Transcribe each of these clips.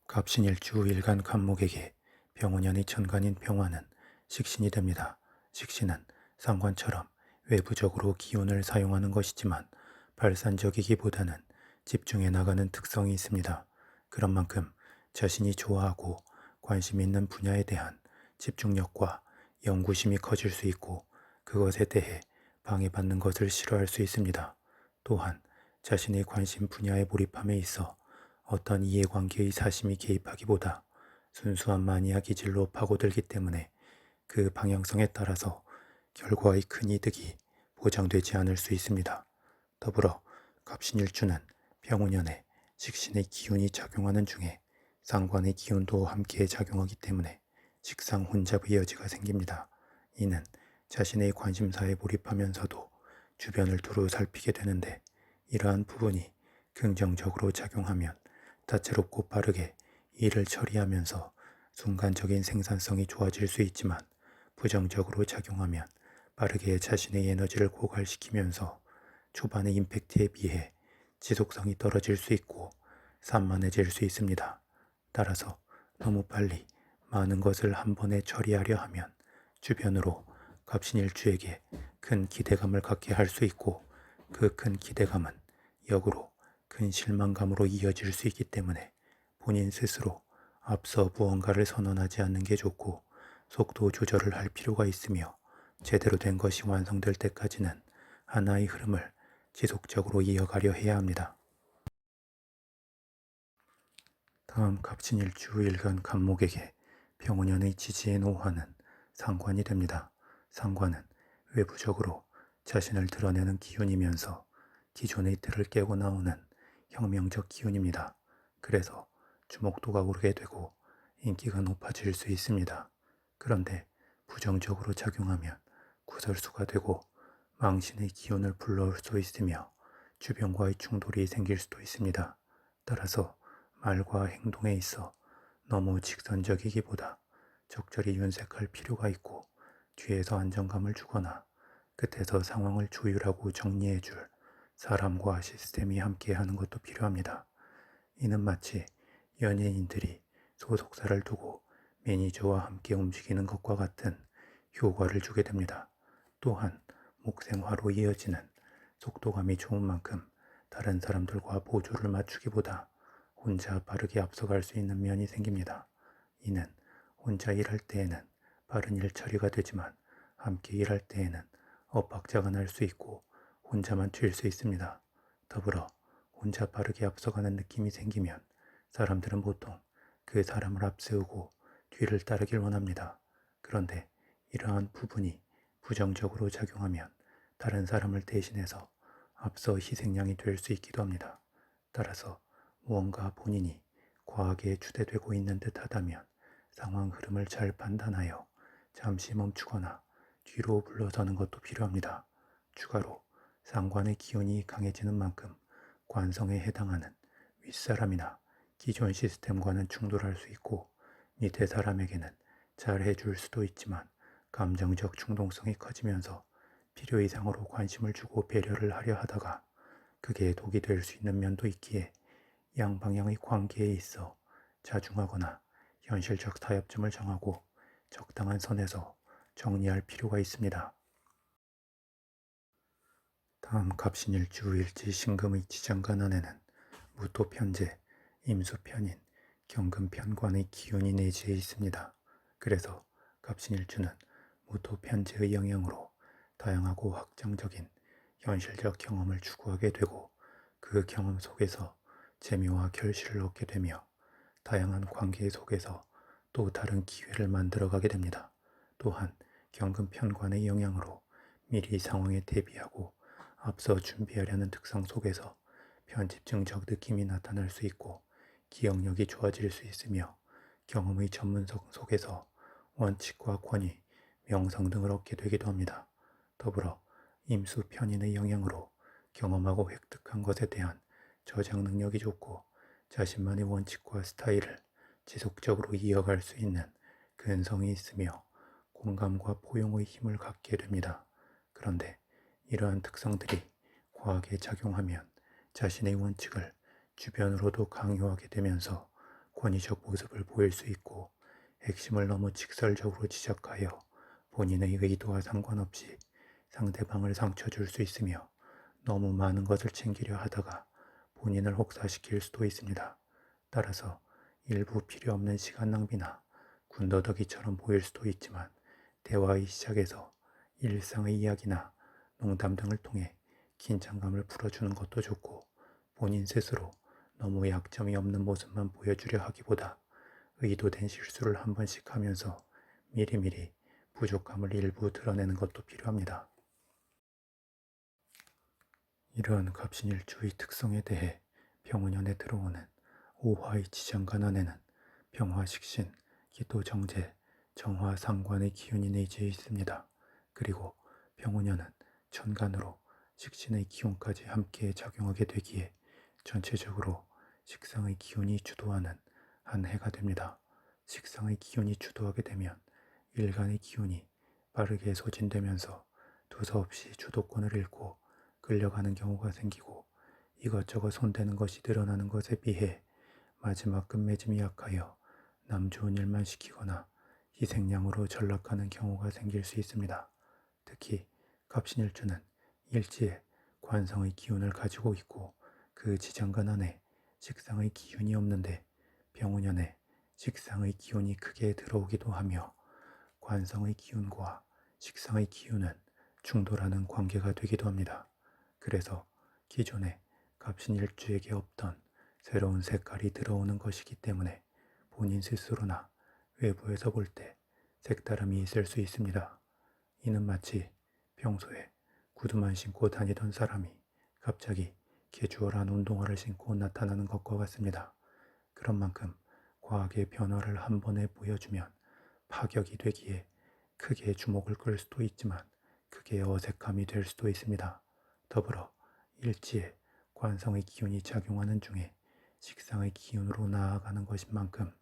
갑신일주 일간 간목에게 병원연의 천간인 병화는 식신이 됩니다. 식신은 상관처럼 외부적으로 기운을 사용하는 것이지만 발산적이기보다는 집중해 나가는 특성이 있습니다. 그런 만큼 자신이 좋아하고 관심 있는 분야에 대한 집중력과 연구심이 커질 수 있고 그것에 대해 방해받는 것을 싫어할 수 있습니다. 또한 자신의 관심 분야에 몰입함에 있어 어떤 이해관계의 사심이 개입하기보다 순수한 마니아 기질로 파고들기 때문에 그 방향성에 따라서 결과의 큰 이득이 보장되지 않을 수 있습니다. 더불어 갑신일주는 병운년에 식신의 기운이 작용하는 중에 상관의 기운도 함께 작용하기 때문에 식상 혼잡의 여지가 생깁니다. 이는 자신의 관심사에 몰입하면서도 주변을 두루 살피게 되는데 이러한 부분이 긍정적으로 작용하면 다채롭고 빠르게 일을 처리하면서 순간적인 생산성이 좋아질 수 있지만 부정적으로 작용하면 빠르게 자신의 에너지를 고갈시키면서 초반의 임팩트에 비해 지속성이 떨어질 수 있고 산만해질 수 있습니다. 따라서 너무 빨리 많은 것을 한 번에 처리하려 하면 주변으로 갑신일주에게 큰 기대감을 갖게 할 수 있고 그 큰 기대감은 역으로 큰 실망감으로 이어질 수 있기 때문에 본인 스스로 앞서 무언가를 선언하지 않는 게 좋고 속도 조절을 할 필요가 있으며 제대로 된 것이 완성될 때까지는 하나의 흐름을 지속적으로 이어가려 해야 합니다. 다음 갑신일주 일간 간목에게 병원연의 지지의 노화는 상관이 됩니다. 상관은 외부적으로 자신을 드러내는 기운이면서 기존의 틀을 깨고 나오는 혁명적 기운입니다. 그래서 주목도가 오르게 되고 인기가 높아질 수 있습니다. 그런데 부정적으로 작용하면 구설수가 되고 망신의 기운을 불러올 수 있으며 주변과의 충돌이 생길 수도 있습니다. 따라서 말과 행동에 있어 너무 직선적이기보다 적절히 윤색할 필요가 있고 뒤에서 안정감을 주거나 끝에서 상황을 조율하고 정리해줄 사람과 시스템이 함께하는 것도 필요합니다. 이는 마치 연예인들이 소속사를 두고 매니저와 함께 움직이는 것과 같은 효과를 주게 됩니다. 또한 목생화로 이어지는 속도감이 좋은 만큼 다른 사람들과 보조를 맞추기보다 혼자 빠르게 앞서갈 수 있는 면이 생깁니다. 이는 혼자 일할 때에는 빠른 일 처리가 되지만 함께 일할 때에는 엇박자가 날 수 있고 혼자만 튈 수 있습니다. 더불어 혼자 빠르게 앞서가는 느낌이 생기면 사람들은 보통 그 사람을 앞세우고 뒤를 따르길 원합니다. 그런데 이러한 부분이 부정적으로 작용하면 다른 사람을 대신해서 앞서 희생양이 될 수 있기도 합니다. 따라서 무언가 본인이 과하게 주대되고 있는 듯 하다면 상황 흐름을 잘 판단하여 잠시 멈추거나 뒤로 물러서는 것도 필요합니다. 추가로 상관의 기운이 강해지는 만큼 관성에 해당하는 윗사람이나 기존 시스템과는 충돌할 수 있고 밑에 사람에게는 잘 해줄 수도 있지만 감정적 충동성이 커지면서 필요 이상으로 관심을 주고 배려를 하려 하다가 그게 독이 될 수 있는 면도 있기에 양방향의 관계에 있어 자중하거나 현실적 타협점을 정하고 적당한 선에서 정리할 필요가 있습니다. 다음 갑신일주 일지 신금의 지장간 안에는 무토편재, 임수편인, 경금편관의 기운이 내지에 있습니다. 그래서 갑신일주는 무토편재의 영향으로 다양하고 확장적인 현실적 경험을 추구하게 되고 그 경험 속에서 재미와 결실을 얻게 되며 다양한 관계 속에서 또 다른 기회를 만들어가게 됩니다. 또한 경금편관의 영향으로 미리 상황에 대비하고 앞서 준비하려는 특성 속에서 편집증적 느낌이 나타날 수 있고 기억력이 좋아질 수 있으며 경험의 전문성 속에서 원칙과 권위, 명성 등을 얻게 되기도 합니다. 더불어 임수 편인의 영향으로 경험하고 획득한 것에 대한 저장 능력이 좋고 자신만의 원칙과 스타일을 지속적으로 이어갈 수 있는 근성이 있으며 공감과 포용의 힘을 갖게 됩니다. 그런데 이러한 특성들이 과하게 작용하면 자신의 원칙을 주변으로도 강요하게 되면서 권위적 모습을 보일 수 있고 핵심을 너무 직설적으로 지적하여 본인의 의도와 상관없이 상대방을 상처 줄 수 있으며 너무 많은 것을 챙기려 하다가 본인을 혹사시킬 수도 있습니다. 따라서 일부 필요 없는 시간 낭비나 군더더기처럼 보일 수도 있지만 대화의 시작에서 일상의 이야기나 농담 등을 통해 긴장감을 풀어주는 것도 좋고 본인 스스로 너무 약점이 없는 모습만 보여주려 하기보다 의도된 실수를 한 번씩 하면서 미리미리 부족함을 일부 드러내는 것도 필요합니다. 이러한 갑신일주의 특성에 대해 병원연에 들어오는 오화의 지장간안에는 병화식신, 기토정제, 정화상관의 기운이 내재해 있습니다. 그리고 병원연은 천간으로 식신의 기운까지 함께 작용하게 되기에 전체적으로 식상의 기운이 주도하는 한 해가 됩니다. 식상의 기운이 주도하게 되면 일간의 기운이 빠르게 소진되면서 두서없이 주도권을 잃고 끌려가는 경우가 생기고 이것저것 손대는 것이 늘어나는 것에 비해 마지막 끝맺음이 약하여 남 좋은 일만 시키거나 희생양으로 전락하는 경우가 생길 수 있습니다. 특히 갑신일주는 일지에 관성의 기운을 가지고 있고 그 지장간 안에 식상의 기운이 없는데 병운년에 식상의 기운이 크게 들어오기도 하며 관성의 기운과 식상의 기운은 충돌하는 관계가 되기도 합니다. 그래서 기존에 갑신일주에게 없던 새로운 색깔이 들어오는 것이기 때문에 본인 스스로나 외부에서 볼 때 색다름이 있을 수 있습니다. 이는 마치 평소에 구두만 신고 다니던 사람이 갑자기 캐주얼한 운동화를 신고 나타나는 것과 같습니다. 그런 만큼 과학의 변화를 한 번에 보여주면 파격이 되기에 크게 주목을 끌 수도 있지만 크게 어색함이 될 수도 있습니다. 더불어 일지에 관성의 기운이 작용하는 중에 식상의 기운으로 나아가는 것인 만큼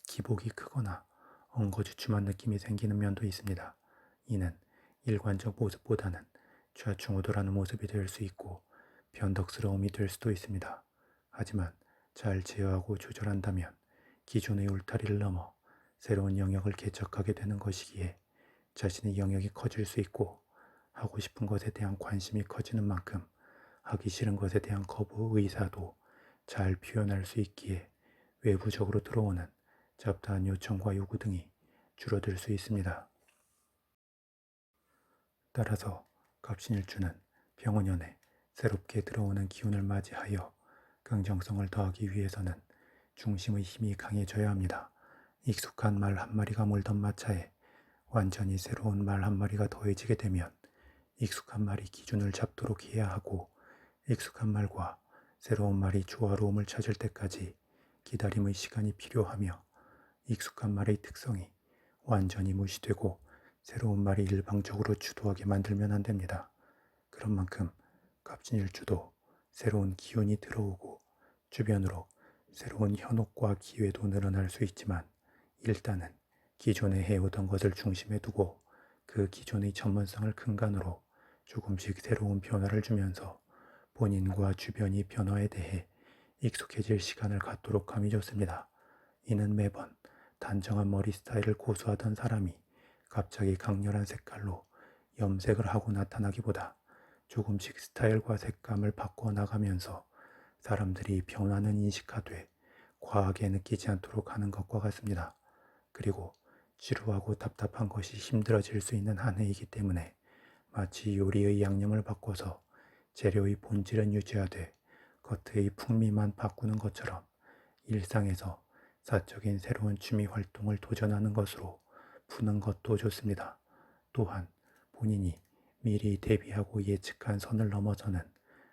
기복이 크거나 엉거주춤한 느낌이 생기는 면도 있습니다. 이는 일관적 모습보다는 좌충우돌하는 모습이 될 수 있고 변덕스러움이 될 수도 있습니다. 하지만 잘 제어하고 조절한다면 기존의 울타리를 넘어 새로운 영역을 개척하게 되는 것이기에 자신의 영역이 커질 수 있고 하고 싶은 것에 대한 관심이 커지는 만큼 하기 싫은 것에 대한 거부 의사도 잘 표현할 수 있기에 외부적으로 들어오는 잡다한 요청과 요구 등이 줄어들 수 있습니다. 따라서 갑신일주는 병원연에 새롭게 들어오는 기운을 맞이하여 긍정성을 더하기 위해서는 중심의 힘이 강해져야 합니다. 익숙한 말 한마리가 몰던 마차에 완전히 새로운 말 한마리가 더해지게 되면 익숙한 말이 기준을 잡도록 해야 하고 익숙한 말과 새로운 말이 조화로움을 찾을 때까지 기다림의 시간이 필요하며 익숙한 말의 특성이 완전히 무시되고 새로운 말이 일방적으로 주도하게 만들면 안 됩니다. 그런 만큼 갑진일주도 새로운 기운이 들어오고 주변으로 새로운 현혹과 기회도 늘어날 수 있지만 일단은 기존에 해오던 것을 중심에 두고 그 기존의 전문성을 근간으로 조금씩 새로운 변화를 주면서 본인과 주변이 변화에 대해 익숙해질 시간을 갖도록 함이 좋습니다. 이는 매번 단정한 머리 스타일을 고수하던 사람이 갑자기 강렬한 색깔로 염색을 하고 나타나기보다 조금씩 스타일과 색감을 바꿔 나가면서 사람들이 변화는 인식하되 과하게 느끼지 않도록 하는 것과 같습니다. 그리고 지루하고 답답한 것이 힘들어질 수 있는 한 해이기 때문에 마치 요리의 양념을 바꿔서 재료의 본질은 유지하되 겉의 풍미만 바꾸는 것처럼 일상에서 사적인 새로운 취미 활동을 도전하는 것으로 푸는 것도 좋습니다. 또한 본인이 미리 대비하고 예측한 선을 넘어서는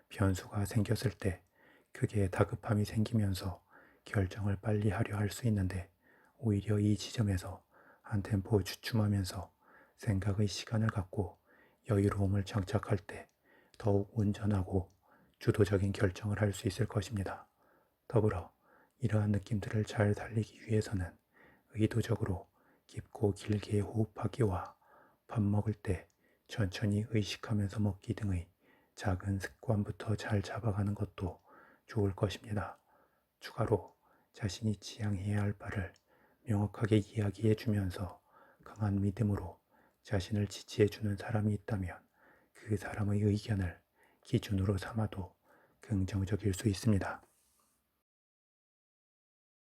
변수가 생겼을 때 크게 다급함이 생기면서 결정을 빨리 하려 할 수 있는데 오히려 이 지점에서 한 템포 주춤하면서 생각의 시간을 갖고 여유로움을 장착할 때 더욱 온전하고 주도적인 결정을 할 수 있을 것입니다. 더불어 이러한 느낌들을 잘 살리기 위해서는 의도적으로 깊고 길게 호흡하기와 밥 먹을 때 천천히 의식하면서 먹기 등의 작은 습관부터 잘 잡아가는 것도 좋을 것입니다. 추가로 자신이 지향해야 할 바를 명확하게 이야기해 주면서 강한 믿음으로 자신을 지지해 주는 사람이 있다면 그 사람의 의견을 기준으로 삼아도 긍정적일 수 있습니다.